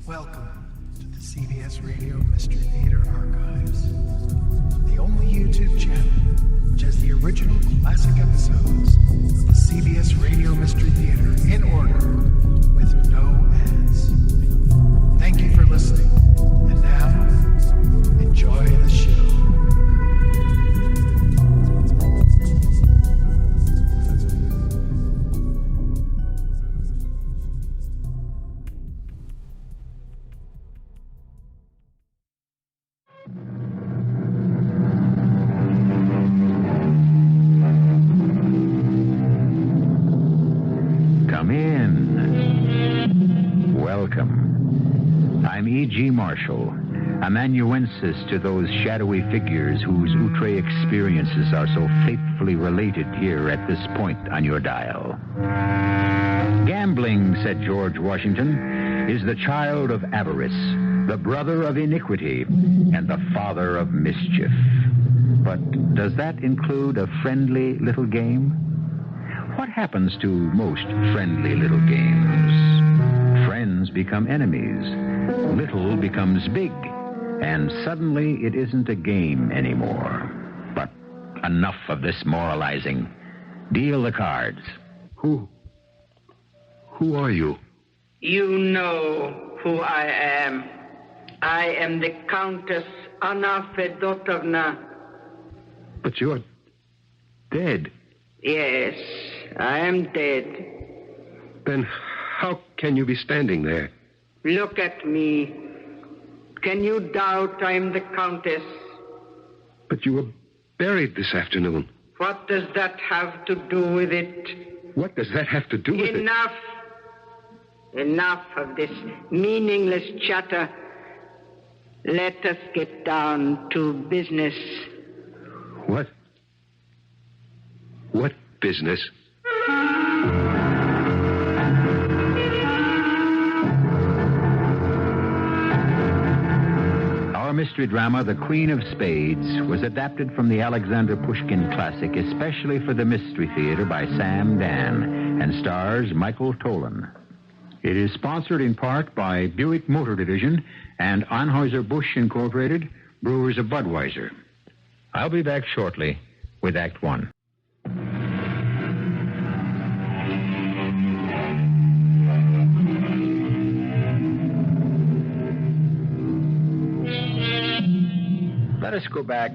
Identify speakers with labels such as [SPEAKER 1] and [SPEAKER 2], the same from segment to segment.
[SPEAKER 1] Welcome to the CBS Radio Mystery Theater Archives, the only YouTube channel which has the original classic episodes of the CBS Radio Mystery Theater in order with no ads. Thank you for listening, and now, enjoy the show.
[SPEAKER 2] I'm E.G. Marshall, amanuensis to those shadowy figures whose outre experiences are so faithfully related here at this point on your dial. Gambling, said George Washington, is the child of avarice, the brother of iniquity, and the father of mischief. But does that include a friendly little game? What happens to most friendly little games? Friends become enemies. Little becomes big. And suddenly it isn't a game anymore. But enough of this moralizing. Deal the cards.
[SPEAKER 3] Who are you?
[SPEAKER 4] You know who I am. I am the Countess Anna Fedotovna.
[SPEAKER 3] But you're dead.
[SPEAKER 4] Yes, I am dead.
[SPEAKER 3] Then how can you be standing there?
[SPEAKER 4] Look at me. Can you doubt I'm the Countess?
[SPEAKER 3] But you were buried this afternoon.
[SPEAKER 4] What does that have to do with it?
[SPEAKER 3] What does that have to do with it?
[SPEAKER 4] Enough. Enough of this meaningless chatter. Let us get down to business.
[SPEAKER 3] What? What business?
[SPEAKER 2] Our mystery drama, The Queen of Spades, was adapted from the Alexander Pushkin classic, especially for the Mystery Theater by Sam Dann, and stars Michael Tolan. It is sponsored in part by Buick Motor Division and Anheuser-Busch Incorporated, Brewers of Budweiser. I'll be back shortly with Act One. Let us go back,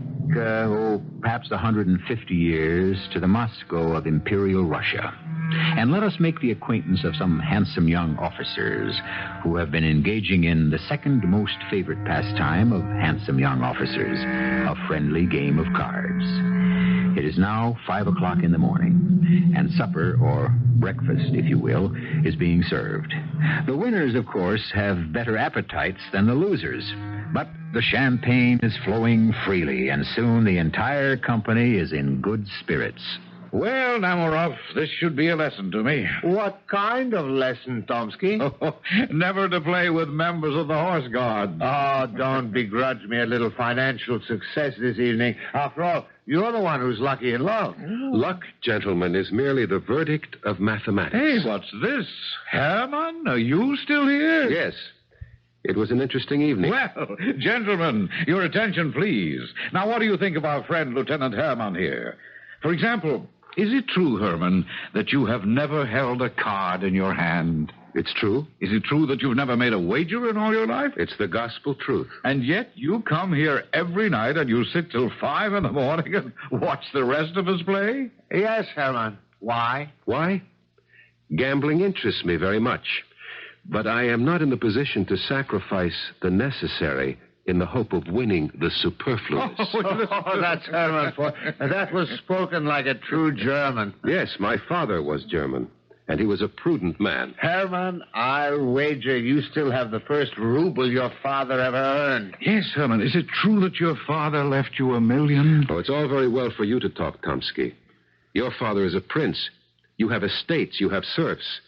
[SPEAKER 2] perhaps 150 years to the Moscow of Imperial Russia. And let us make the acquaintance of some handsome young officers who have been engaging in the second most favorite pastime of handsome young officers, a friendly game of cards. It is now 5 o'clock in the morning, and supper, or breakfast, if you will, is being served. The winners, of course, have better appetites than the losers. But the champagne is flowing freely, and soon the entire company is in good spirits.
[SPEAKER 5] Well, Namarov, this should be a lesson to me.
[SPEAKER 6] What kind of lesson, Tomsky?
[SPEAKER 5] Never to play with members of the Horse Guard.
[SPEAKER 6] Oh, don't begrudge me a little financial success this evening. After all, you're the one who's lucky in love.
[SPEAKER 3] Luck, gentlemen, is merely the verdict of mathematics.
[SPEAKER 5] Hey, what's this? Herman, are you still here?
[SPEAKER 3] Yes. It was an interesting evening.
[SPEAKER 5] Well, gentlemen, your attention, please. Now, what do you think of our friend, Lieutenant Herman here? For example, is it true, Herman, that you have never held a card in your hand?
[SPEAKER 3] It's true.
[SPEAKER 5] Is it true that you've never made a wager in all your life?
[SPEAKER 3] It's the gospel truth.
[SPEAKER 5] And yet you come here every night and you sit till 5 in the morning and watch the rest of us play?
[SPEAKER 6] Yes, Herman. Why?
[SPEAKER 3] Why? Gambling interests me very much. But I am not in the position to sacrifice the necessary in the hope of winning the superfluous.
[SPEAKER 6] Oh, that's Herman. That was spoken like a true German.
[SPEAKER 3] Yes, my father was German, and he was a prudent man.
[SPEAKER 6] Herman, I'll wager you still have the first ruble your father ever earned.
[SPEAKER 5] Yes, Herman. Is it true that your father left you $1 million?
[SPEAKER 3] Oh, it's all very well for you to talk, Tomsky. Your father is a prince. You have estates, you have serfs.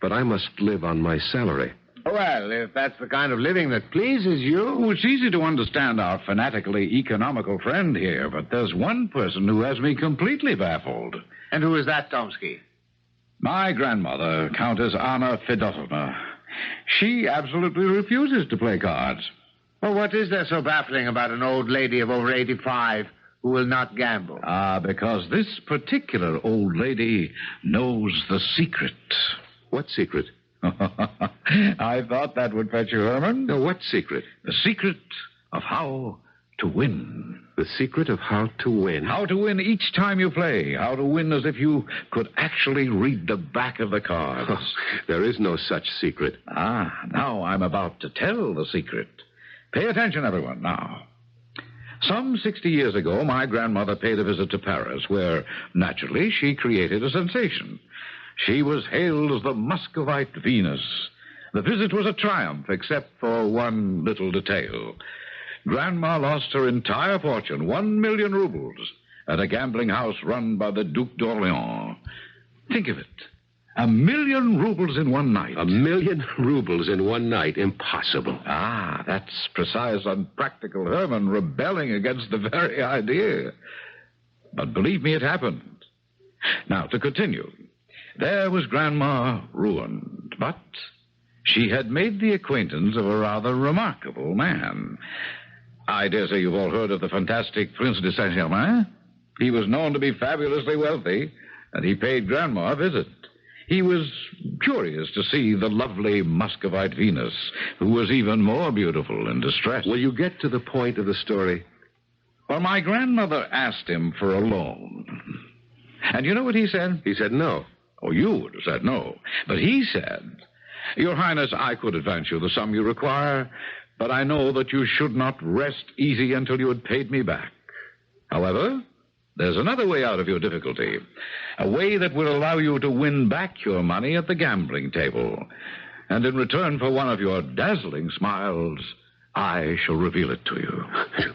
[SPEAKER 3] But I must live on my salary.
[SPEAKER 6] Well, if that's the kind of living that pleases you...
[SPEAKER 5] Oh, it's easy to understand our fanatically economical friend here, but there's one person who has me completely baffled.
[SPEAKER 6] And who is that, Tomsky?
[SPEAKER 5] My grandmother, Countess Anna Fedotovna. She absolutely refuses to play cards.
[SPEAKER 6] Well, what is there so baffling about an old lady of over 85 who will not gamble?
[SPEAKER 5] Because this particular old lady knows the secret.
[SPEAKER 3] What secret?
[SPEAKER 5] I thought that would fetch you, Herman.
[SPEAKER 3] No, what secret?
[SPEAKER 5] The secret of how to win.
[SPEAKER 3] The secret of how to win.
[SPEAKER 5] How to win each time you play. How to win as if you could actually read the back of the cards.
[SPEAKER 3] Oh, there is no such secret.
[SPEAKER 5] Now I'm about to tell the secret. Pay attention, everyone, now. Some 60 years ago, my grandmother paid a visit to Paris, where, naturally, she created a sensation. She was hailed as the Muscovite Venus. The visit was a triumph, except for one little detail. Grandma lost her entire fortune, 1 million rubles, at a gambling house run by the Duc d'Orléans. Think of it. 1 million rubles in one night.
[SPEAKER 3] 1 million rubles in one night? Impossible.
[SPEAKER 5] That's precise, unpractical Herman rebelling against the very idea. But believe me, it happened. Now, to continue. There was Grandma ruined, but she had made the acquaintance of a rather remarkable man. I dare say you've all heard of the fantastic Prince de Saint-Germain. He was known to be fabulously wealthy, and he paid Grandma a visit. He was curious to see the lovely Muscovite Venus, who was even more beautiful in distress.
[SPEAKER 3] Will you get to the point of the story?
[SPEAKER 5] Well, my grandmother asked him for a loan. And you know what he said?
[SPEAKER 3] He said no.
[SPEAKER 5] Oh, you would have said no. But he said, Your Highness, I could advance you the sum you require, but I know that you should not rest easy until you had paid me back. However, there's another way out of your difficulty, a way that will allow you to win back your money at the gambling table. And in return for one of your dazzling smiles, I shall reveal it to you.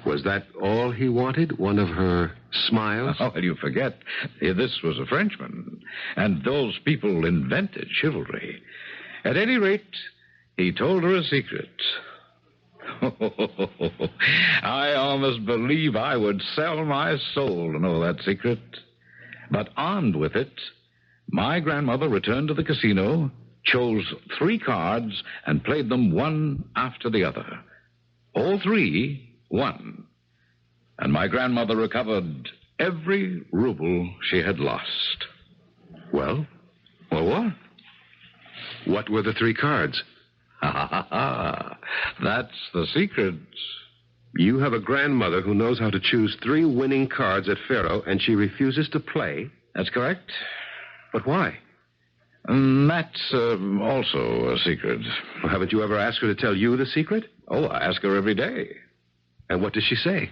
[SPEAKER 3] Was that all he wanted? One of her smiles?
[SPEAKER 5] Oh, and you forget, this was a Frenchman, and those people invented chivalry. At any rate, he told her a secret. I almost believe I would sell my soul to know that secret. But armed with it, my grandmother returned to the casino, chose 3 cards, and played them one after the other. All 3 won. And my grandmother recovered every ruble she had lost.
[SPEAKER 3] Well?
[SPEAKER 5] Well, what?
[SPEAKER 3] What were the 3 cards?
[SPEAKER 5] That's the secret.
[SPEAKER 3] You have a grandmother who knows how to choose 3 winning cards at Faro, and she refuses to play?
[SPEAKER 5] That's correct.
[SPEAKER 3] But why?
[SPEAKER 5] That's also a secret.
[SPEAKER 3] Well, haven't you ever asked her to tell you the secret?
[SPEAKER 5] Oh, I ask her every day.
[SPEAKER 3] And what does she say?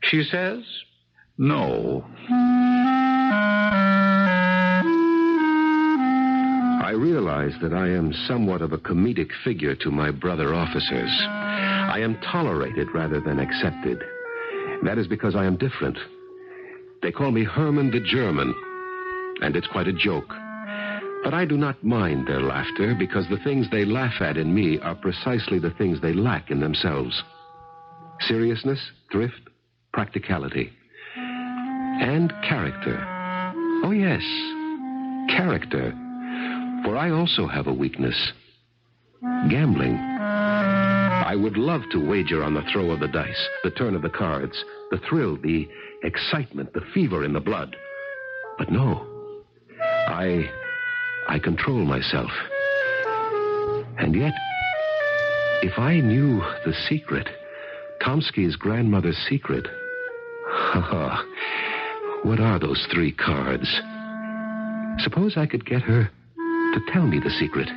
[SPEAKER 5] She says, no.
[SPEAKER 3] I realize that I am somewhat of a comedic figure to my brother officers. I am tolerated rather than accepted. That is because I am different. They call me Herman the German, and it's quite a joke. But I do not mind their laughter, because the things they laugh at in me are precisely the things they lack in themselves. Seriousness, thrift, practicality, and character. Oh, yes, character. For I also have a weakness. Gambling. I would love to wager on the throw of the dice, the turn of the cards, the thrill, the excitement, the fever in the blood. But no. I control myself. And yet, if I knew the secret, Tomsky's grandmother's secret, what are those 3 cards? Suppose I could get her to tell me the secret.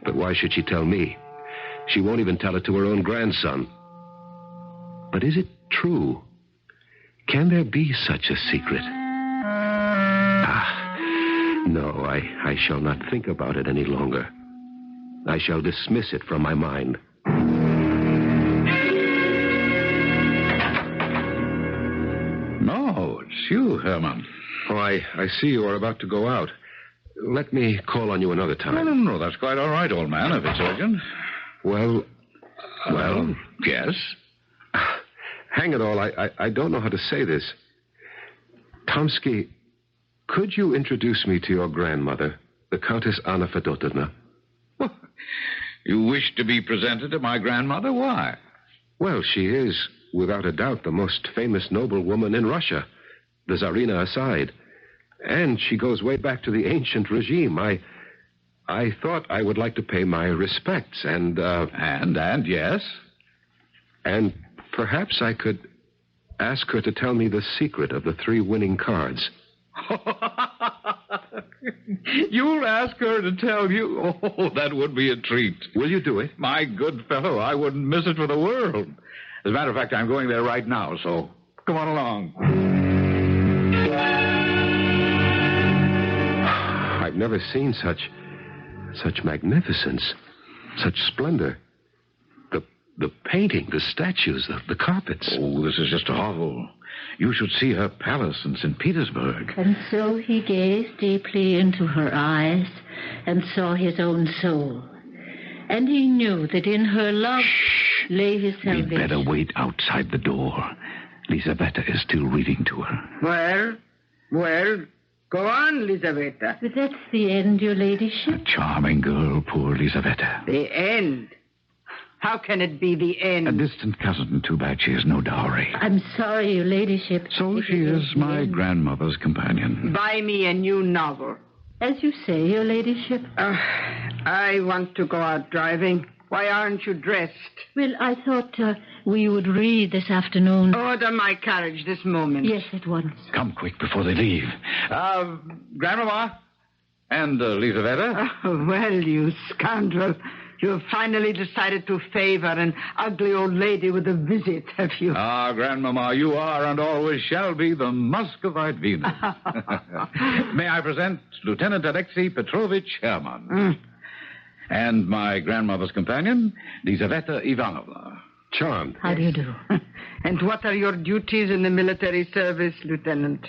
[SPEAKER 3] But why should she tell me? She won't even tell it to her own grandson. But is it true? Can there be such a secret? No, I shall not think about it any longer. I shall dismiss it from my mind.
[SPEAKER 5] No, it's you, Herman.
[SPEAKER 3] Oh, I see you are about to go out. Let me call on you another time.
[SPEAKER 5] No, that's quite all right, old man, if it's urgent.
[SPEAKER 3] Well,
[SPEAKER 5] yes?
[SPEAKER 3] Hang it all, I don't know how to say this. Tomsky, could you introduce me to your grandmother, the Countess Anna Fedotovna?
[SPEAKER 5] You wish to be presented to my grandmother? Why?
[SPEAKER 3] Well, she is, without a doubt, the most famous noblewoman in Russia, the Tsarina aside. And she goes way back to the ancient regime. I thought I would like to pay my respects and...
[SPEAKER 5] And yes?
[SPEAKER 3] And perhaps I could ask her to tell me the secret of the 3 winning cards.
[SPEAKER 5] You'll ask her to tell you? Oh, that would be a treat.
[SPEAKER 3] Will you do it?
[SPEAKER 5] My good fellow, I wouldn't miss it for the world. As a matter of fact, I'm going there right now, so come on along.
[SPEAKER 3] I've never seen such magnificence, such splendor. The painting, the statues, the carpets.
[SPEAKER 5] Oh, this is just awful. You should see her palace in St. Petersburg.
[SPEAKER 7] And so he gazed deeply into her eyes and saw his own soul. And he knew that in her love lay his salvation.
[SPEAKER 5] We'd better wait outside the door. Lizaveta is still reading to her.
[SPEAKER 4] Well, go on, Lizaveta.
[SPEAKER 7] But that's the end, your ladyship.
[SPEAKER 5] A charming girl, poor Lizaveta.
[SPEAKER 4] The end? How can it be the end?
[SPEAKER 5] A distant cousin. Too bad she has no dowry.
[SPEAKER 7] I'm sorry, your ladyship.
[SPEAKER 5] So she is my grandmother's companion.
[SPEAKER 4] Buy me a new novel.
[SPEAKER 7] As you say, your ladyship.
[SPEAKER 4] I want to go out driving. Why aren't you dressed?
[SPEAKER 7] Well, I thought we would read this afternoon.
[SPEAKER 4] Order my carriage this moment.
[SPEAKER 7] Yes, at once.
[SPEAKER 5] Come quick before they leave. Grandmama and Lizaveta.
[SPEAKER 4] Oh, well, you scoundrel. You have finally decided to favor an ugly old lady with a visit, have you?
[SPEAKER 5] Ah, Grandmama, you are and always shall be the Muscovite Venus. May I present Lieutenant Alexei Petrovich Herman. And my grandmother's companion, Lizaveta Ivanovna.
[SPEAKER 3] Charmed.
[SPEAKER 7] How do you do?
[SPEAKER 4] And what are your duties in the military service, Lieutenant?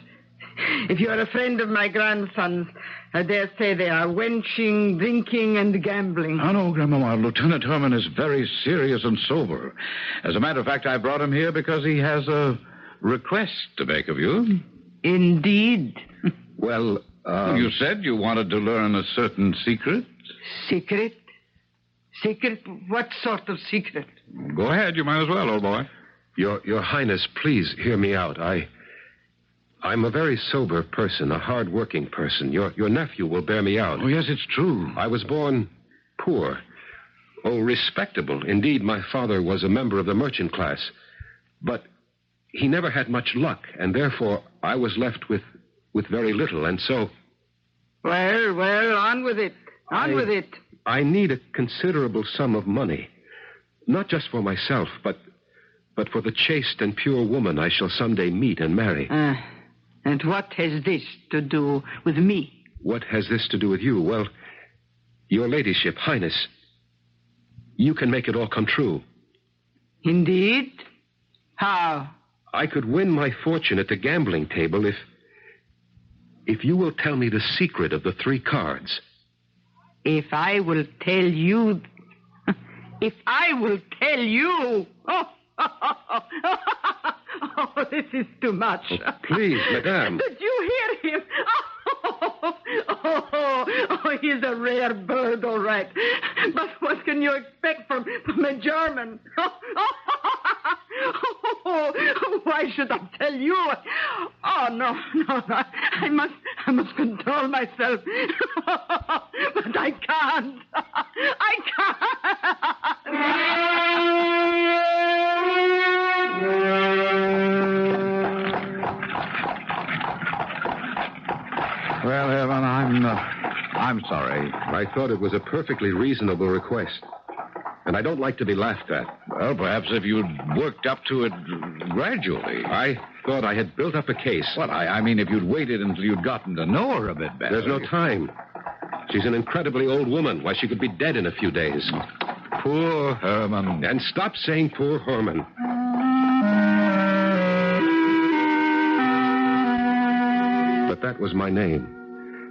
[SPEAKER 4] If you are a friend of my grandson's, I dare say they are wenching, drinking, and gambling.
[SPEAKER 5] Oh, no, Grandmama. Lieutenant Herman is very serious and sober. As a matter of fact, I brought him here because he has a request to make of you.
[SPEAKER 4] Indeed.
[SPEAKER 3] Well,
[SPEAKER 5] You said you wanted to learn a certain secret.
[SPEAKER 4] Secret? Secret? What sort of secret?
[SPEAKER 5] Go ahead. You might as well, old boy.
[SPEAKER 3] Your Highness, please hear me out. I'm a very sober person, a hard-working person. Your nephew will bear me out.
[SPEAKER 5] Oh, yes, it's true.
[SPEAKER 3] I was born poor. Oh, respectable. Indeed, my father was a member of the merchant class. But he never had much luck, and therefore I was left with very little, and so...
[SPEAKER 4] Well, on with it. On with it.
[SPEAKER 3] I need a considerable sum of money. Not just for myself, but for the chaste and pure woman I shall someday meet and marry.
[SPEAKER 4] And what has this to do with me?
[SPEAKER 3] What has this to do with you? Well, your ladyship, Highness, you can make it all come true.
[SPEAKER 4] Indeed? How?
[SPEAKER 3] I could win my fortune at the gambling table if you will tell me the secret of the 3 cards.
[SPEAKER 4] If I will tell you... If I will tell you... Oh, this is too much.
[SPEAKER 3] Oh, please, madame.
[SPEAKER 4] Did you hear him? Oh, he's a rare bird, all right. But what can you expect from a German? Why should I tell you? Oh, no. I must control myself. But I can't.
[SPEAKER 5] Well, Herman, I'm sorry.
[SPEAKER 3] I thought it was a perfectly reasonable request. And I don't like to be laughed at.
[SPEAKER 5] Well, perhaps if you'd worked up to it gradually.
[SPEAKER 3] I thought I had built up a case.
[SPEAKER 5] Well, I mean, if you'd waited until you'd gotten to know her a bit better.
[SPEAKER 3] There's no time. She's an incredibly old woman. Why, she could be dead in a few days.
[SPEAKER 5] Poor Herman.
[SPEAKER 3] And stop saying poor Herman. But that was my name.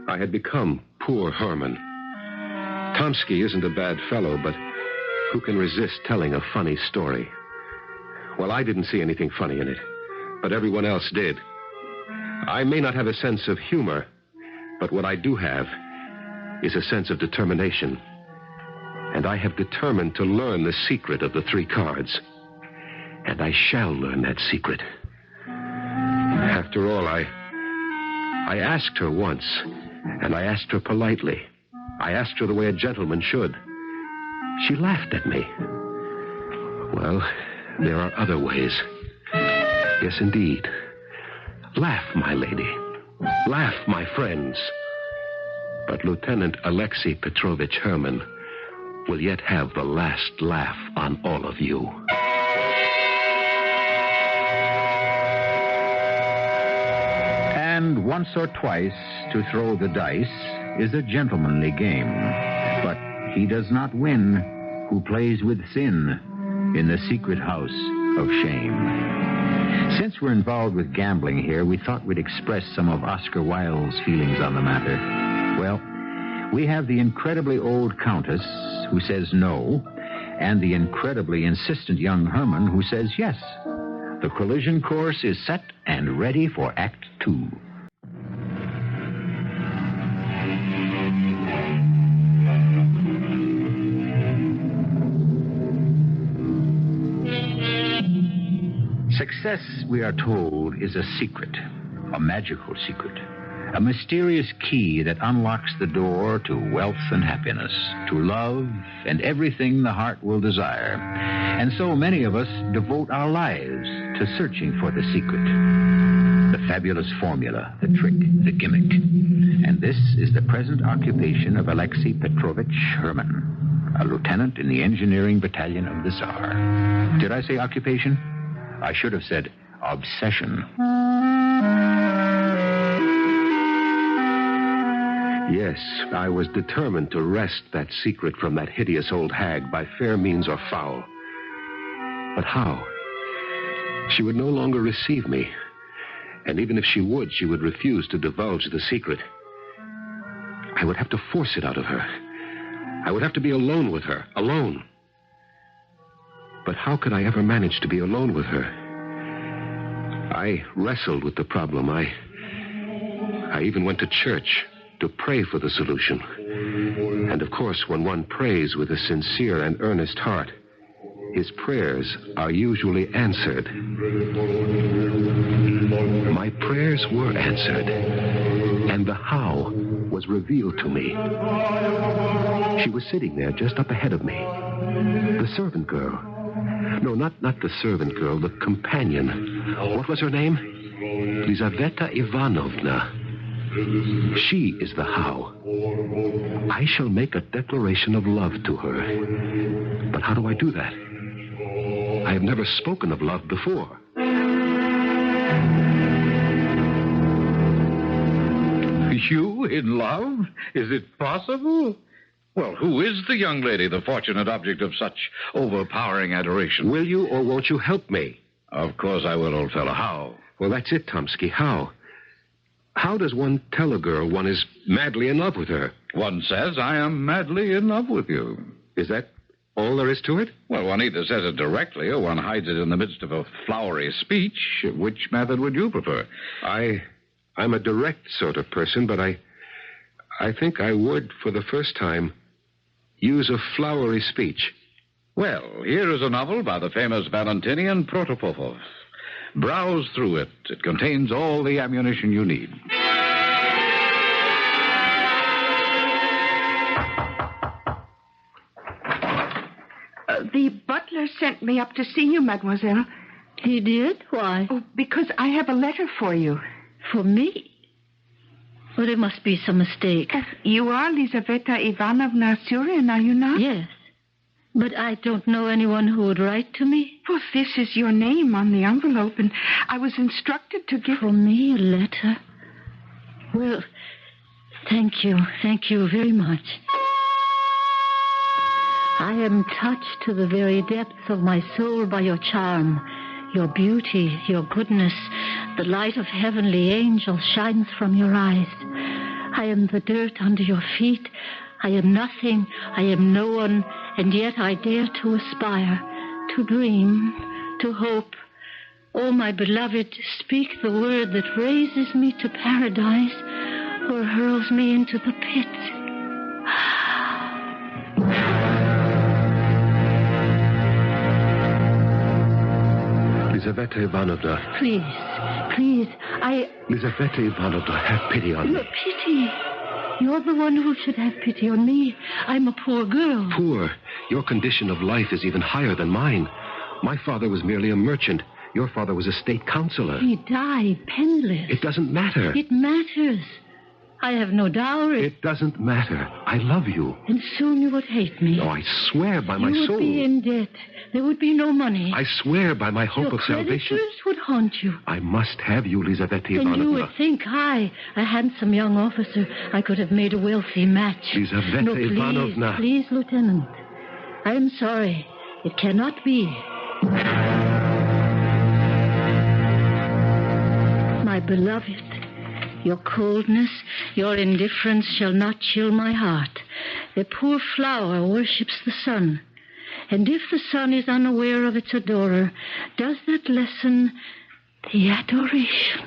[SPEAKER 3] I had become poor Herman. Tomsky isn't a bad fellow, but who can resist telling a funny story? Well, I didn't see anything funny in it, but everyone else did. I may not have a sense of humor, but what I do have is a sense of determination. And I have determined to learn the secret of the 3 cards. And I shall learn that secret. After all, I asked her once, and I asked her politely. I asked her the way a gentleman should. She laughed at me. Well, there are other ways. Yes, indeed. Laugh, my lady. Laugh, my friends. But Lieutenant Alexei Petrovich Herman will yet have the last laugh on all of you.
[SPEAKER 2] And once or twice to throw the dice is a gentlemanly game. But he does not win who plays with sin in the secret house of shame. Since we're involved with gambling here, we thought we'd express some of Oscar Wilde's feelings on the matter. Well, we have the incredibly old countess who says no, and the incredibly insistent young Herman who says yes. The collision course is set and ready for Act 2. Success, we are told, is a secret, a magical secret, a mysterious key that unlocks the door to wealth and happiness, to love and everything the heart will desire. And so many of us devote our lives to searching for the secret, the fabulous formula, the trick, the gimmick. And this is the present occupation of Alexei Petrovich Herman, a lieutenant in the engineering battalion of the Tsar. Did I say occupation? I should have said obsession.
[SPEAKER 3] Yes, I was determined to wrest that secret from that hideous old hag by fair means or foul. But how? She would no longer receive me. And even if she would refuse to divulge the secret. I would have to force it out of her. I would have to be alone with her, alone. But how could I ever manage to be alone with her? I wrestled with the problem. I even went to church to pray for the solution. And of course, when one prays with a sincere and earnest heart, his prayers are usually answered. My prayers were answered, and the how was revealed to me. She was sitting there just up ahead of me. The servant girl. No, not the servant girl, the companion. What was her name? Lizaveta Ivanovna. She is the how. I shall make a declaration of love to her. But how do I do that? I have never spoken of love before.
[SPEAKER 5] You in love? Is it possible? Well, who is the young lady, the fortunate object of such overpowering adoration?
[SPEAKER 3] Will you or won't you help me?
[SPEAKER 5] Of course I will, old fellow. How?
[SPEAKER 3] Well, that's it, Tomsky. How? How does one tell a girl one is madly in love with her?
[SPEAKER 5] One says, I am madly in love with you.
[SPEAKER 3] Is that all there is to it?
[SPEAKER 5] Well, one either says it directly or one hides it in the midst of a flowery speech. Which method would you prefer?
[SPEAKER 3] I'm a direct sort of person, but I think I would, for the first time, use a flowery speech.
[SPEAKER 5] Well, here is a novel by the famous Valentinian Protopopov. Browse through it. It contains all the ammunition you need.
[SPEAKER 4] The butler sent me up to see you, mademoiselle.
[SPEAKER 7] He did? Why?
[SPEAKER 4] Oh, because I have a letter for you.
[SPEAKER 7] For me? Well, there must be some mistake.
[SPEAKER 4] You are Lizaveta Ivanovna Surin, are you not?
[SPEAKER 7] Yes. But I don't know anyone who would write to me.
[SPEAKER 4] Well, this is your name on the envelope, and I was instructed to give...
[SPEAKER 7] For me, a letter? Well, thank you. Thank you very much. I am touched to the very depths of my soul by your charm, your beauty, your goodness. The light of heavenly angels shines from your eyes. I am the dirt under your feet. I am nothing. I am no one. And yet I dare to aspire, to dream, to hope. Oh, my beloved, speak the word that raises me to paradise or hurls me into the pit.
[SPEAKER 3] Lizaveta Ivanovna.
[SPEAKER 7] Please,
[SPEAKER 3] Lizaveta Ivanovna, have pity on me.
[SPEAKER 7] Pity? You're the one who should have pity on me. I'm a poor girl.
[SPEAKER 3] Poor? Your condition of life is even higher than mine. My father was merely a merchant. Your father was a state councilor.
[SPEAKER 7] He died penniless.
[SPEAKER 3] It doesn't matter.
[SPEAKER 7] It matters. I have no dowry.
[SPEAKER 3] It doesn't matter. I love you.
[SPEAKER 7] And soon you would hate me.
[SPEAKER 3] No, I swear by my
[SPEAKER 7] soul. You would be in debt. There would be no money.
[SPEAKER 3] I swear by my hope of salvation.
[SPEAKER 7] Your creditors would haunt you.
[SPEAKER 3] I must have you, Lizaveta Ivanovna.
[SPEAKER 7] And you would think I, a handsome young officer, I could have made a wealthy match.
[SPEAKER 3] Lizaveta Ivanovna.
[SPEAKER 7] Please, Lieutenant. I am sorry. It cannot be. My beloved, your coldness, your indifference shall not chill my heart. A poor flower worships the sun. And if the sun is unaware of its adorer, does that lessen the adoration?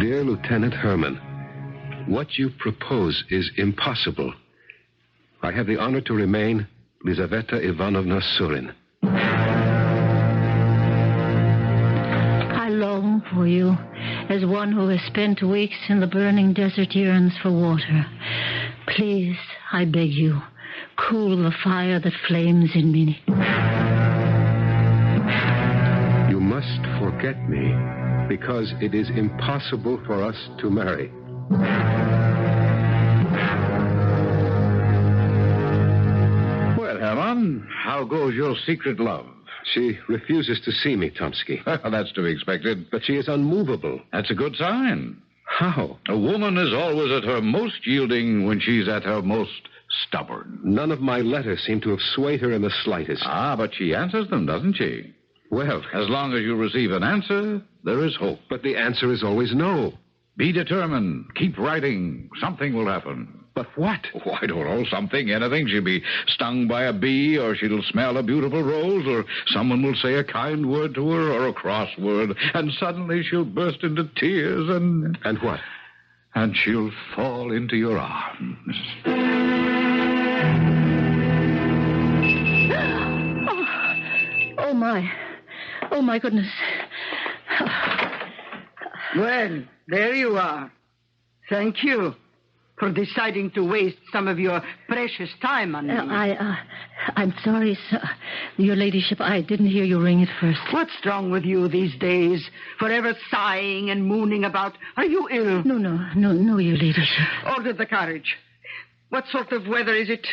[SPEAKER 3] Dear Lieutenant Herman, what you propose is impossible. I have the honor to remain Lizaveta Ivanovna Surin.
[SPEAKER 7] I long for you, as one who has spent weeks in the burning desert yearns for water. Please, I beg you, cool the fire that flames in me.
[SPEAKER 3] You must forget me, because it is impossible for us to marry.
[SPEAKER 5] Well, Herman, how goes your secret love?
[SPEAKER 3] She refuses to see me, Tomsky.
[SPEAKER 5] That's to be expected.
[SPEAKER 3] But she is unmovable.
[SPEAKER 5] That's a good sign.
[SPEAKER 3] How?
[SPEAKER 5] A woman is always at her most yielding when she's at her most stubborn.
[SPEAKER 3] None of my letters seem to have swayed her in the slightest.
[SPEAKER 5] But she answers them, doesn't she?
[SPEAKER 3] Well,
[SPEAKER 5] as long as you receive an answer, there is hope.
[SPEAKER 3] But the answer is always no.
[SPEAKER 5] Be determined. Keep writing. Something will happen.
[SPEAKER 3] But what?
[SPEAKER 5] Oh, I don't know. Something, anything. She'll be stung by a bee, or she'll smell a beautiful rose, or someone will say a kind word to her, or a cross word, and suddenly she'll burst into tears and...
[SPEAKER 3] And what?
[SPEAKER 5] And she'll fall into your arms.
[SPEAKER 7] Oh, my goodness.
[SPEAKER 4] Well, there you are. Thank you for deciding to waste some of your precious time on me.
[SPEAKER 7] I'm sorry, sir. Your ladyship, I didn't hear you ring it first.
[SPEAKER 4] What's wrong with you these days? Forever sighing and mooning about. Are you ill?
[SPEAKER 7] No, your ladyship.
[SPEAKER 4] Order the carriage. What sort of weather is it?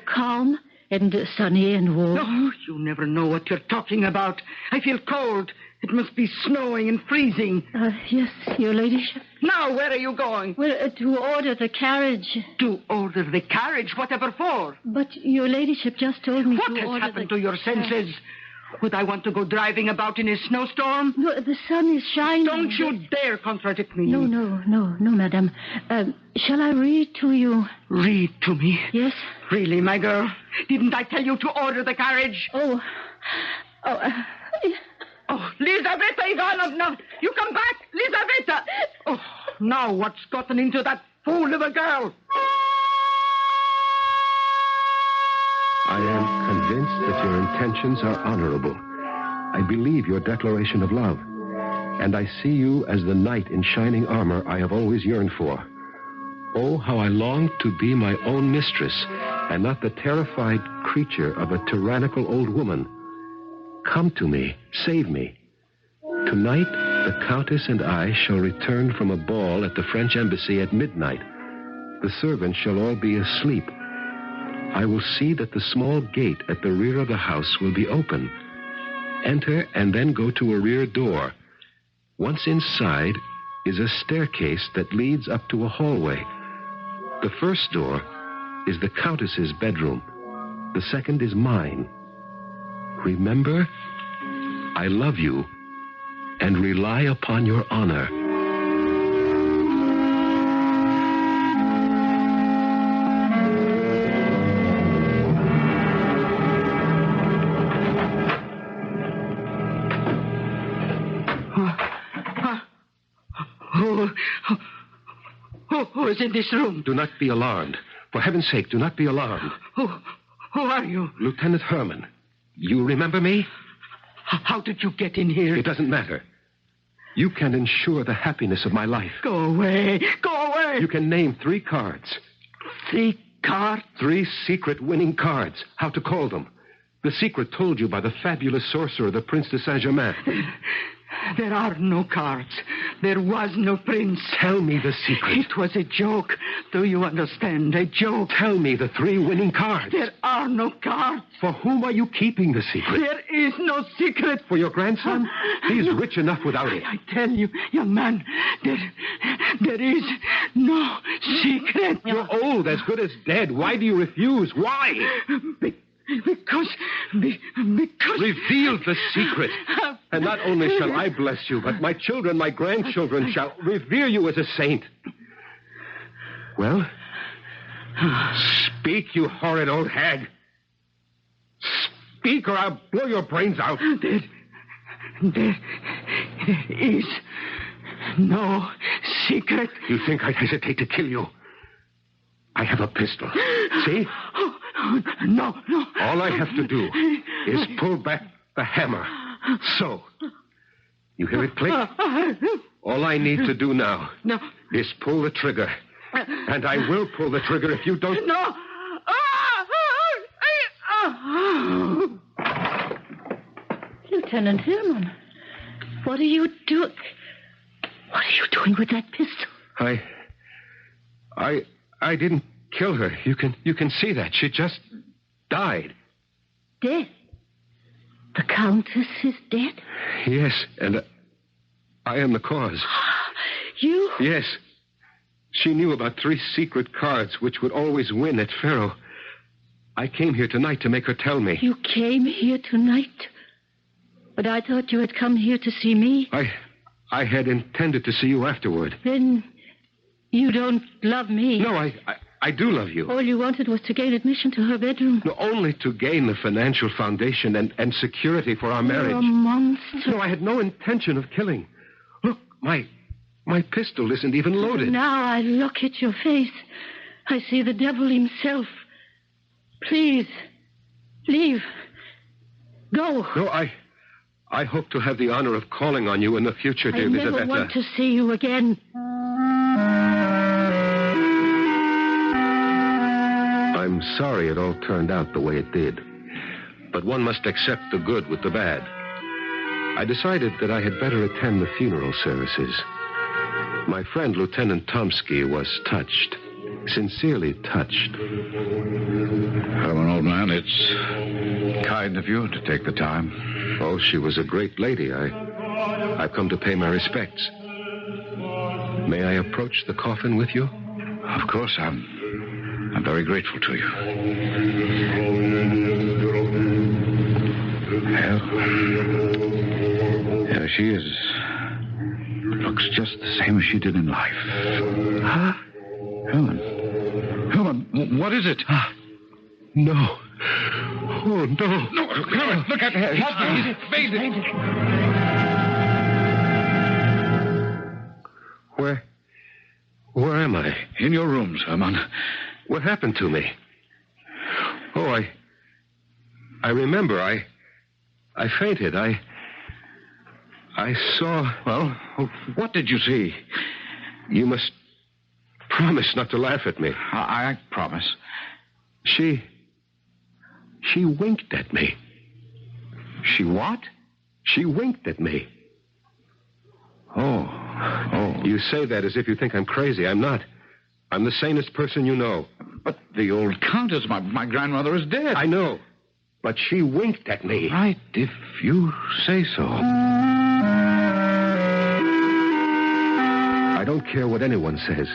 [SPEAKER 7] Calm and sunny and warm.
[SPEAKER 4] Oh, you never know what you're talking about. I feel cold. It must be snowing and freezing.
[SPEAKER 7] Yes, your ladyship.
[SPEAKER 4] Now, where are you going?
[SPEAKER 7] Well, to order the carriage.
[SPEAKER 4] To order the carriage? Whatever for?
[SPEAKER 7] But your ladyship just told me
[SPEAKER 4] what
[SPEAKER 7] to order
[SPEAKER 4] has happened to your senses? Would I want to go driving about in a snowstorm?
[SPEAKER 7] No, the sun is shining.
[SPEAKER 4] Don't you dare contradict me.
[SPEAKER 7] No, madam. Shall I read to you?
[SPEAKER 4] Read to me?
[SPEAKER 7] Yes.
[SPEAKER 4] Really, my girl? Didn't I tell you to order the carriage?
[SPEAKER 7] Oh,
[SPEAKER 4] Lizaveta Ivanovna! You come back! Lizaveta! Oh, now what's gotten into that fool of a girl?
[SPEAKER 3] I am convinced that your intentions are honorable. I believe your declaration of love. And I see you as the knight in shining armor I have always yearned for. Oh, how I long to be my own mistress and not the terrified creature of a tyrannical old woman. Come to me. Save me. Tonight, the countess and I shall return from a ball at the French embassy at midnight. The servants shall all be asleep. I will see that the small gate at the rear of the house will be open. Enter and then go to a rear door. Once inside is a staircase that leads up to a hallway. The first door is the countess's bedroom. The second is mine. Remember, I love you and rely upon your honor.
[SPEAKER 4] Who is in this room?
[SPEAKER 3] Do not be alarmed. For heaven's sake, do not be alarmed.
[SPEAKER 4] Who are you?
[SPEAKER 3] Lieutenant Herman. You remember me?
[SPEAKER 4] How did you get in here?
[SPEAKER 3] It doesn't matter. You can ensure the happiness of my life.
[SPEAKER 4] Go away. Go away.
[SPEAKER 3] You can name 3 cards.
[SPEAKER 4] 3 cards?
[SPEAKER 3] 3 secret winning cards. How to call them. The secret told you by the fabulous sorcerer, the Prince de Saint-Germain.
[SPEAKER 4] There are no cards. There was no prince.
[SPEAKER 3] Tell me the secret.
[SPEAKER 4] It was a joke. Do you understand? A joke.
[SPEAKER 3] Tell me the 3 winning cards.
[SPEAKER 4] There are no cards.
[SPEAKER 3] For whom are you keeping the secret?
[SPEAKER 4] There is no secret.
[SPEAKER 3] For your grandson? He is rich enough without it.
[SPEAKER 4] I tell you, young man, there is no secret.
[SPEAKER 3] You're old, as good as dead. Why do you refuse? Why?
[SPEAKER 4] Because...
[SPEAKER 3] Reveal the secret. And not only shall I bless you, but my children, my grandchildren shall revere you as a saint. Well? Speak, you horrid old hag. Speak, or I'll blow your brains out.
[SPEAKER 4] There is no secret.
[SPEAKER 3] You think I'd hesitate to kill you? I have a pistol. See?
[SPEAKER 4] No.
[SPEAKER 3] All I have to do is pull back the hammer. So. You hear it click? All I need to do now is pull the trigger. And I will pull the trigger if you don't...
[SPEAKER 4] No!
[SPEAKER 7] Lieutenant Herman, what are you doing? What are you doing with that pistol?
[SPEAKER 3] I didn't kill her. You can see that. She just died.
[SPEAKER 7] Dead? The countess is dead?
[SPEAKER 3] Yes, and I am the cause.
[SPEAKER 7] You?
[SPEAKER 3] Yes. She knew about 3 secret cards which would always win at Faro. I came here tonight to make her tell me.
[SPEAKER 7] You came here tonight? But I thought you had come here to see me.
[SPEAKER 3] I had intended to see you afterward.
[SPEAKER 7] Then you don't love me.
[SPEAKER 3] No, I do love you.
[SPEAKER 7] All you wanted was to gain admission to her bedroom.
[SPEAKER 3] No, only to gain the financial foundation and security for our marriage.
[SPEAKER 7] You're a monster.
[SPEAKER 3] No, I had no intention of killing. Look, my pistol isn't even loaded.
[SPEAKER 7] Now I look at your face. I see the devil himself. Please, leave. Go.
[SPEAKER 3] No, I hope to have the honor of calling on you in the future, dear
[SPEAKER 7] Lisabetta. I never want to see you again.
[SPEAKER 3] I'm sorry it all turned out the way it did. But one must accept the good with the bad. I decided that I had better attend the funeral services. My friend, Lieutenant Tomsky, was touched. Sincerely touched.
[SPEAKER 5] Herman, old man, it's kind of you to take the time.
[SPEAKER 3] Oh, she was a great lady. I've come to pay my respects. May I approach the coffin with you?
[SPEAKER 5] Of course, I'm very grateful to you. Well, she is. Looks just the same as she did in life.
[SPEAKER 3] Huh?
[SPEAKER 5] Herman, what is it?
[SPEAKER 3] No. Oh, no.
[SPEAKER 5] No, Herman, look at her. He's fainted.
[SPEAKER 3] Where am I?
[SPEAKER 5] In your rooms, Herman.
[SPEAKER 3] What happened to me? Oh, I remember. I fainted. I saw...
[SPEAKER 5] Well, what did you see?
[SPEAKER 3] You must promise not to laugh at me.
[SPEAKER 5] I promise.
[SPEAKER 3] She winked at me.
[SPEAKER 5] She what?
[SPEAKER 3] She winked at me.
[SPEAKER 5] Oh.
[SPEAKER 3] You say that as if you think I'm crazy. I'm not. I'm the sanest person you know.
[SPEAKER 5] But the old countess, my grandmother, is dead.
[SPEAKER 3] I know. But she winked at me.
[SPEAKER 5] Right, if you say so.
[SPEAKER 3] I don't care what anyone says.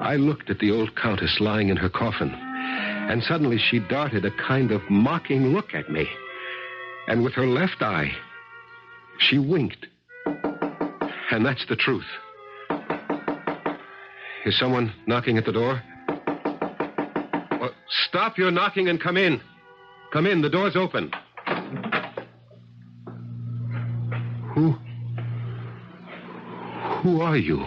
[SPEAKER 3] I looked at the old countess lying in her coffin, and suddenly she darted a kind of mocking look at me. And with her left eye, she winked. And that's the truth. Is someone knocking at the door? Well, stop your knocking and come in. Come in, the door's open. Who are you?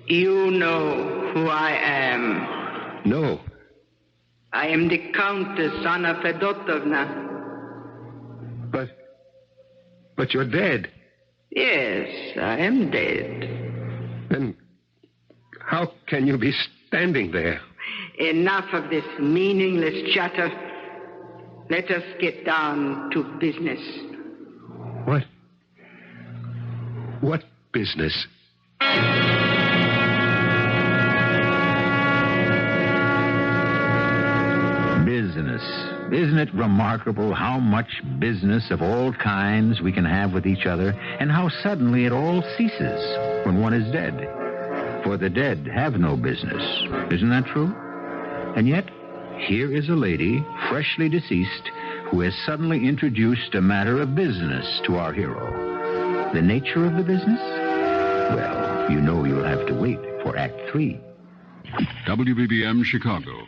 [SPEAKER 4] You know who I am.
[SPEAKER 3] No.
[SPEAKER 4] I am the Countess Anna Fedotovna.
[SPEAKER 3] But you're dead.
[SPEAKER 4] Yes, I am dead.
[SPEAKER 3] Then how can you be standing there?
[SPEAKER 4] Enough of this meaningless chatter. Let us get down to business.
[SPEAKER 3] What business?
[SPEAKER 2] Business. Isn't it remarkable how much business of all kinds we can have with each other, and how suddenly it all ceases when one is dead? For the dead have no business. Isn't that true? And yet, here is a lady, freshly deceased, who has suddenly introduced a matter of business to our hero. The nature of the business? Well, you know you'll have to wait for Act 3.
[SPEAKER 8] WBBM Chicago.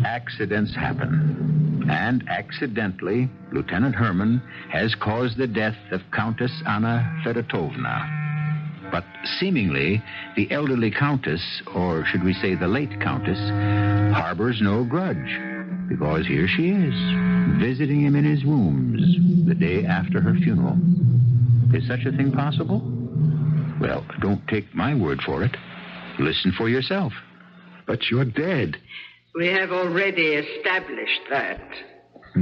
[SPEAKER 2] Accidents happen. And accidentally, Lieutenant Herman has caused the death of Countess Anna Fedotovna. But seemingly, the elderly countess, or should we say the late countess, harbors no grudge, because here she is, visiting him in his rooms the day after her funeral. Is such a thing possible? Well, don't take my word for it. Listen for yourself.
[SPEAKER 3] But you're dead.
[SPEAKER 4] We have already established that.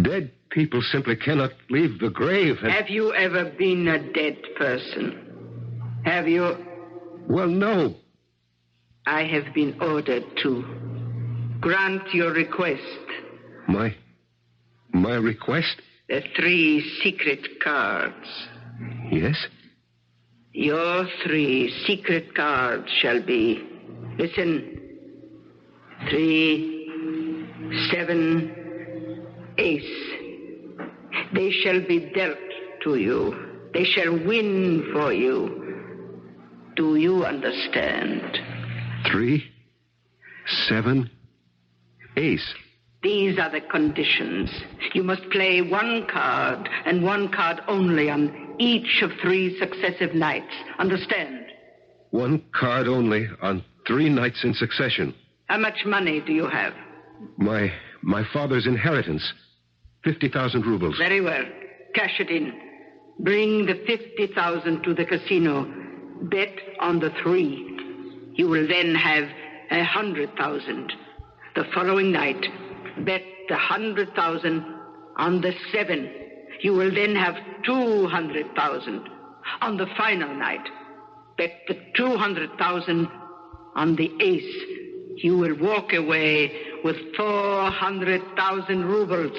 [SPEAKER 3] Dead people simply cannot leave the grave.
[SPEAKER 4] Have you ever been a dead person? Have you?
[SPEAKER 3] Well, no.
[SPEAKER 4] I have been ordered to grant your request.
[SPEAKER 3] My request?
[SPEAKER 4] The 3 secret cards.
[SPEAKER 3] Yes?
[SPEAKER 4] Your 3 secret cards shall be, listen, 3, 7, ace. They shall be dealt to you. They shall win for you. Do you understand?
[SPEAKER 3] 3, 7, ace.
[SPEAKER 4] These are the conditions. You must play 1 card and 1 card only on each of 3 successive nights. Understand?
[SPEAKER 3] 1 card only on 3 nights in succession.
[SPEAKER 4] How much money do you have?
[SPEAKER 3] My father's inheritance. 50,000 rubles.
[SPEAKER 4] Very well. Cash it in. Bring the 50,000 to the casino. Bet on the 3. You will then have 100,000. The following night, bet the 100,000 on the 7. You will then have 200,000. On the final night, bet the 200,000 on the ace. You will walk away with 400,000 rubles.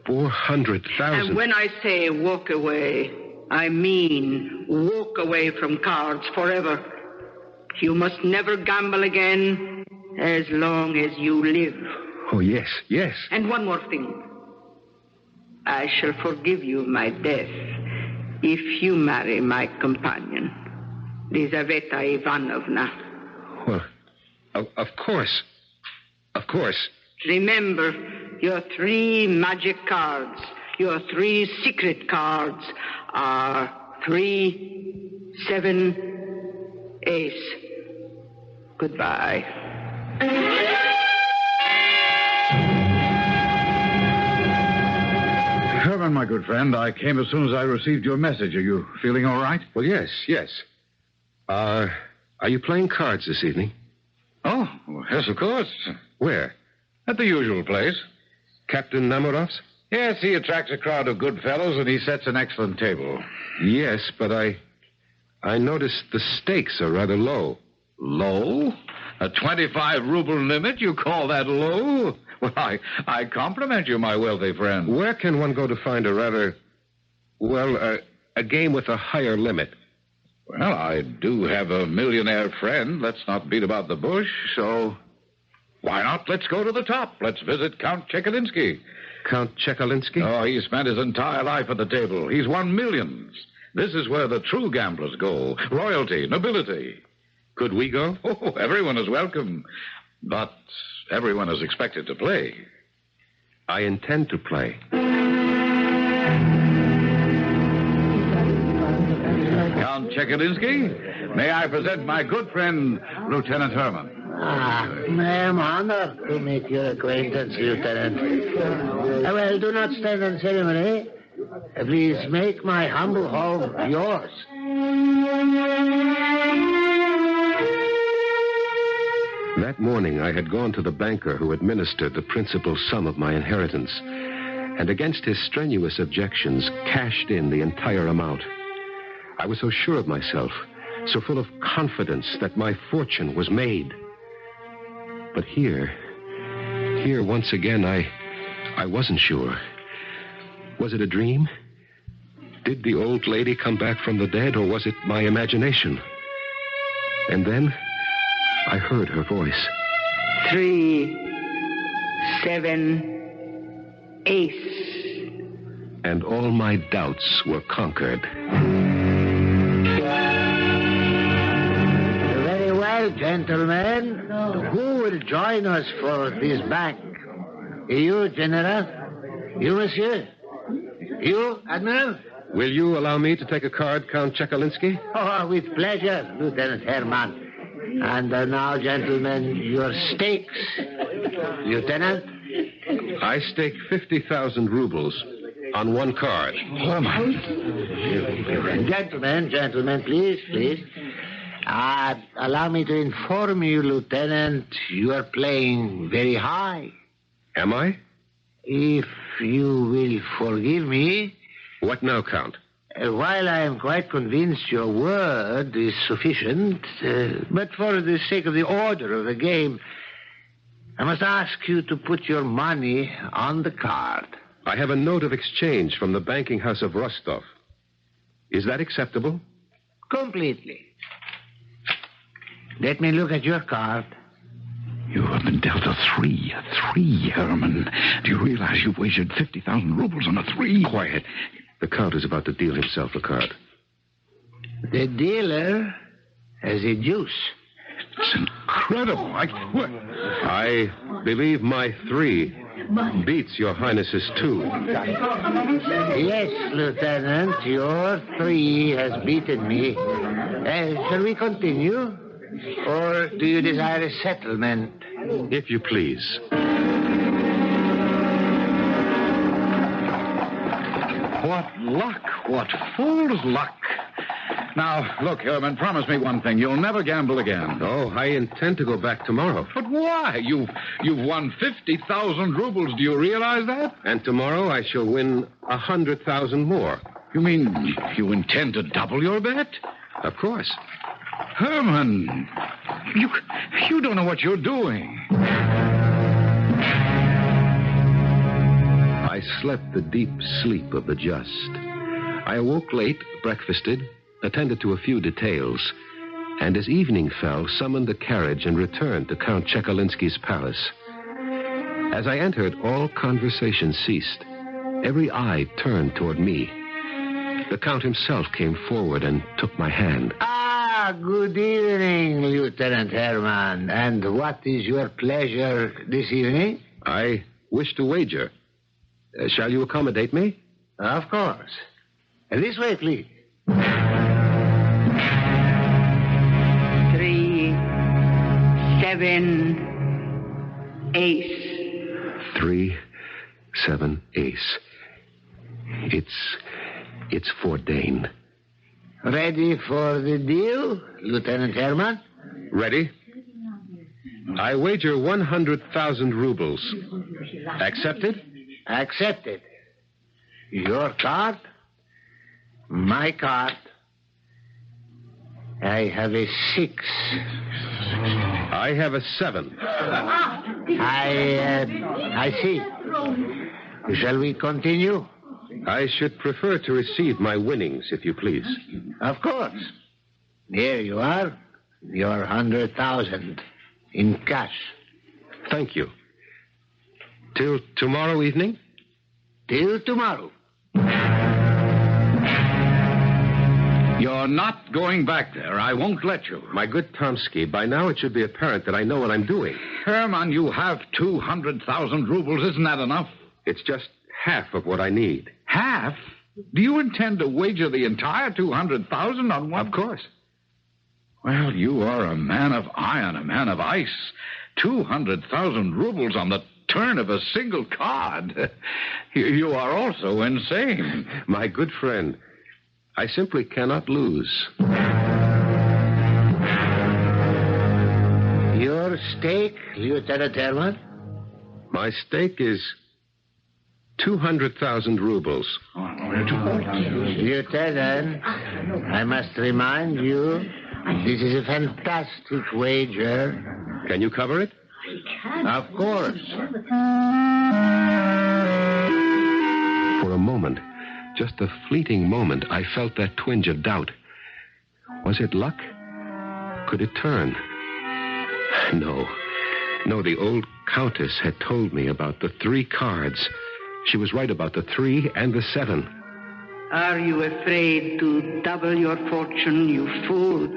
[SPEAKER 3] 400,000?
[SPEAKER 4] And when I say walk away, I mean walk away from cards forever. You must never gamble again as long as you live.
[SPEAKER 3] Oh, yes, yes.
[SPEAKER 4] And one more thing. I shall forgive you my death if you marry my companion, Lizaveta Ivanovna.
[SPEAKER 3] Well, of course. Of course.
[SPEAKER 4] Remember, your 3 magic cards, your 3 secret cards are 3, 7, ace. Goodbye.
[SPEAKER 5] Herman, my good friend, I came as soon as I received your message. Are you feeling all right?
[SPEAKER 3] Well, yes. Are you playing cards this evening?
[SPEAKER 5] Oh, yes, of course.
[SPEAKER 3] Where?
[SPEAKER 5] At the usual place.
[SPEAKER 3] Captain Namorov's?
[SPEAKER 5] Yes, he attracts a crowd of good fellows, and he sets an excellent table.
[SPEAKER 3] Yes, but I noticed the stakes are rather low.
[SPEAKER 5] Low? A 25-ruble limit? You call that low? Well, I compliment you, my wealthy friend.
[SPEAKER 3] Where can one go to find a game with a higher limit?
[SPEAKER 5] Well, I do have a millionaire friend. Let's not beat about the bush, so why not? Let's go to the top. Let's visit Count Chekalinsky.
[SPEAKER 3] Count Chekalinsky?
[SPEAKER 5] Oh, he spent his entire life at the table. He's won millions. This is where the true gamblers go. Royalty, nobility.
[SPEAKER 3] Could we go?
[SPEAKER 5] Oh, everyone is welcome. But everyone is expected to play.
[SPEAKER 3] I intend to play.
[SPEAKER 5] Count Chekalinsky. May I present my good friend, Lieutenant Herman.
[SPEAKER 6] I am honored to make your acquaintance, Lieutenant. Well, do not stand on ceremony. Please make my humble home yours.
[SPEAKER 3] That morning, I had gone to the banker who administered the principal sum of my inheritance, and against his strenuous objections, cashed in the entire amount. I was so sure of myself, so full of confidence that my fortune was made. But here, once again, I wasn't sure. Was it a dream? Did the old lady come back from the dead, or was it my imagination? And then I heard her voice.
[SPEAKER 4] 3, 7, ace.
[SPEAKER 3] And all my doubts were conquered.
[SPEAKER 6] Very well, gentlemen. Who will join us for this bank? You, General? You, Monsieur? You, Admiral?
[SPEAKER 3] Will you allow me to take a card, Count Chekalinsky?
[SPEAKER 6] Oh, with pleasure, Lieutenant Herman. And now, gentlemen, your stakes. Lieutenant?
[SPEAKER 3] I stake 50,000 rubles on one card.
[SPEAKER 6] Gentlemen, please. Allow me to inform you, Lieutenant, you are playing very high.
[SPEAKER 3] Am I?
[SPEAKER 6] If you will forgive me.
[SPEAKER 3] What now, Count?
[SPEAKER 6] While I am quite convinced your word is sufficient, but for the sake of the order of the game, I must ask you to put your money on the card.
[SPEAKER 3] I have a note of exchange from the banking house of Rostov. Is that acceptable?
[SPEAKER 6] Completely. Let me look at your card.
[SPEAKER 5] You have been dealt a 3. A 3, Herman. Do you realize you've wagered 50,000 rubles on a 3?
[SPEAKER 3] Quiet. The Count is about to deal himself a card.
[SPEAKER 6] The dealer has a deuce.
[SPEAKER 5] It's incredible.
[SPEAKER 3] I believe my 3 beats your Highness's 2.
[SPEAKER 6] Yes, Lieutenant, your 3 has beaten me. Shall we continue? Or do you desire a settlement?
[SPEAKER 3] If you please.
[SPEAKER 5] What luck. What fool's luck. Now, look, Herman, promise me one thing. You'll never gamble again.
[SPEAKER 3] Oh, I intend to go back tomorrow.
[SPEAKER 5] But why? You've won 50,000 rubles. Do you realize that?
[SPEAKER 3] And tomorrow I shall win 100,000 more.
[SPEAKER 5] You mean you intend to double your bet?
[SPEAKER 3] Of course.
[SPEAKER 5] Herman, you don't know what you're doing.
[SPEAKER 3] I slept the deep sleep of the just. I awoke late, breakfasted, attended to a few details, and as evening fell, summoned a carriage and returned to Count Chekalinsky's palace. As I entered, all conversation ceased. Every eye turned toward me. The Count himself came forward and took my hand.
[SPEAKER 6] Good evening, Lieutenant Herman. And what is your pleasure this evening?
[SPEAKER 3] I wish to wager. Shall you accommodate me?
[SPEAKER 6] Of course. This way, please.
[SPEAKER 4] 3, 7, ace.
[SPEAKER 3] 3, 7, ace. It's for Dane.
[SPEAKER 6] Ready for the deal, Lieutenant Herman?
[SPEAKER 3] Ready? I wager 100,000 rubles. Accepted?
[SPEAKER 6] Accepted. Your card? My card. I have a 6.
[SPEAKER 3] I have a 7.
[SPEAKER 6] I see. Shall we continue?
[SPEAKER 3] I should prefer to receive my winnings, if you please.
[SPEAKER 6] Of course. Here you are. Your 100,000 in cash.
[SPEAKER 3] Thank you. Till tomorrow evening?
[SPEAKER 6] Till tomorrow.
[SPEAKER 5] You're not going back there. I won't let you.
[SPEAKER 3] My good Tomsky, by now it should be apparent that I know what I'm doing.
[SPEAKER 5] Herman, you have 200,000 rubles. Isn't that enough?
[SPEAKER 3] It's just half of what I need.
[SPEAKER 5] Half? Do you intend to wager the entire 200,000 on one?
[SPEAKER 3] Of course.
[SPEAKER 5] Well, you are a man of iron, a man of ice. 200,000 rubles on the turn of a single card. You are also insane.
[SPEAKER 3] My good friend, I simply cannot lose.
[SPEAKER 6] Your stake, Lieutenant Herman?
[SPEAKER 3] My stake is 200,000 rubles.
[SPEAKER 6] Lieutenant, I must remind you, this is a fantastic wager.
[SPEAKER 3] Can you cover it?
[SPEAKER 6] Of course.
[SPEAKER 3] For a moment, just a fleeting moment, I felt that twinge of doubt. Was it luck? Could it turn? No, the old countess had told me about the 3 cards. She was right about the 3 and the 7.
[SPEAKER 4] Are you afraid to double your fortune, you fool?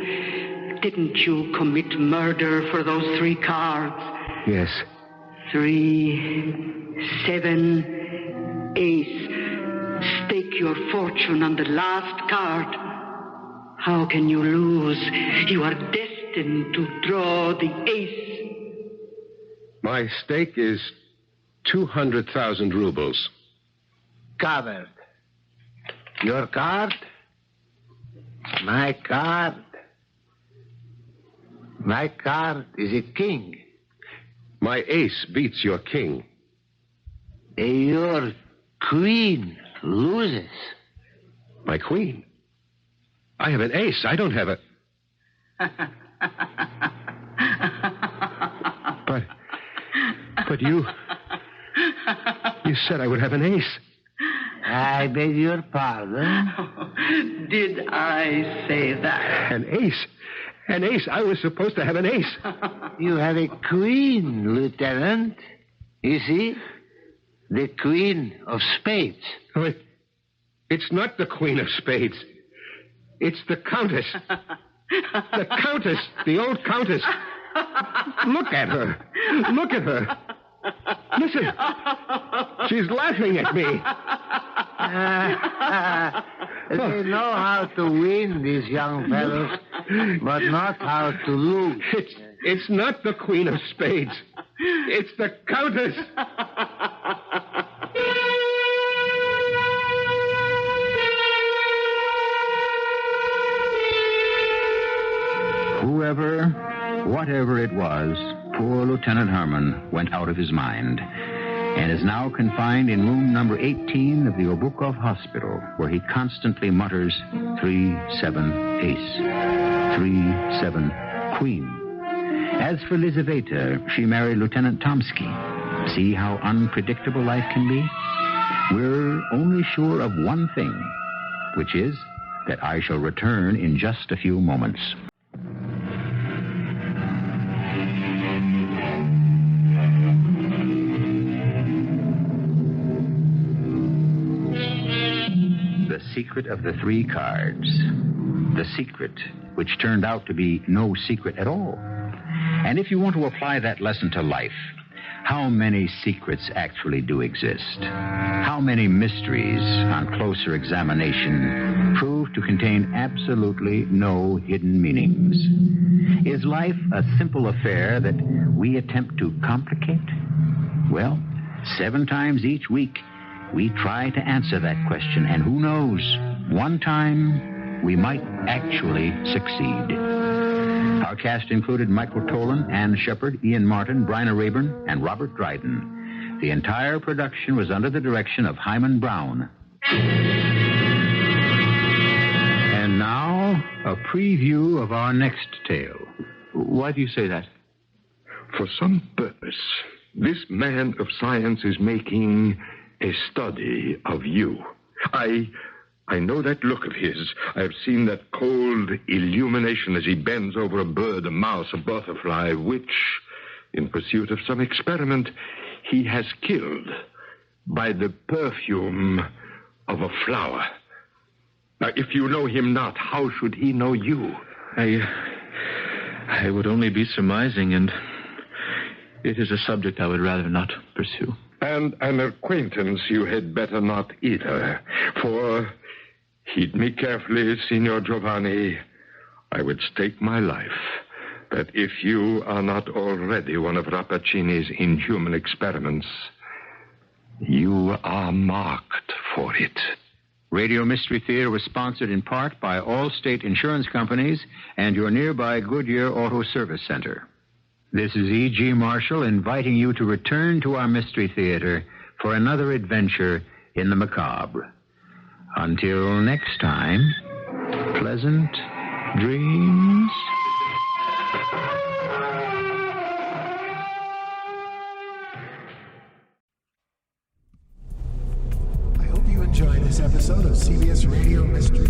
[SPEAKER 4] Didn't you commit murder for those 3 cards?
[SPEAKER 3] Yes.
[SPEAKER 4] 3, 7, ace. Stake your fortune on the last card. How can you lose? You are destined to draw the ace.
[SPEAKER 3] My stake is 200,000 rubles.
[SPEAKER 6] Covered. Your card? My card. My card is a king.
[SPEAKER 3] My ace beats your king.
[SPEAKER 6] Your queen loses.
[SPEAKER 3] My queen? I have an ace. I don't have a... But you said I would have an ace.
[SPEAKER 6] I beg your pardon?
[SPEAKER 4] Did I say that?
[SPEAKER 3] An ace. An ace. I was supposed to have an ace.
[SPEAKER 6] You have a queen, Lieutenant. You see? The queen of spades.
[SPEAKER 3] Oh, it's not the queen of spades. It's the countess. The countess. The old countess. Look at her. Look at her. Listen. She's laughing at me.
[SPEAKER 6] They know how to win, these young fellows, but not how to lose.
[SPEAKER 3] It's not the queen of spades. It's the countess.
[SPEAKER 2] Whatever it was, poor Lieutenant Herman went out of his mind and is now confined in room number 18 of the Obukov Hospital, where he constantly mutters 3-7 ace, 3-7 queen. As for Lizaveta, she married Lieutenant Tomsky. See how unpredictable life can be? We're only sure of one thing, which is that I shall return in just a few moments. The secret of the 3 cards. The secret, which turned out to be no secret at all. And if you want to apply that lesson to life, how many secrets actually do exist? How many mysteries, on closer examination, prove to contain absolutely no hidden meanings? Is life a simple affair that we attempt to complicate? Well, 7 times each week, we try to answer that question, and who knows, one time we might actually succeed. Our cast included Michael Tolan, Ann Sheppard, Ian Martin, Bryna Raeburn, and Robert Dryden. The entire production was under the direction of Hyman Brown. And now, a preview of our next tale. Why do you say that?
[SPEAKER 9] For some purpose, this man of science is making a study of you. I know that look of his. I have seen that cold illumination as he bends over a bird, a mouse, a butterfly, which, in pursuit of some experiment, he has killed by the perfume of a flower. Now, if you know him not, how should he know you?
[SPEAKER 10] I would only be surmising, and it is a subject I would rather not pursue.
[SPEAKER 9] And an acquaintance you had better not either. For, heed me carefully, Signor Giovanni, I would stake my life that if you are not already one of Rappaccini's inhuman experiments, you are marked for it.
[SPEAKER 2] Radio Mystery Theater was sponsored in part by all state insurance companies and your nearby Goodyear Auto Service Center. This is E.G. Marshall inviting you to return to our Mystery Theater for another adventure in the macabre. Until next time, pleasant dreams.
[SPEAKER 1] I hope you enjoyed this episode of CBS Radio Mystery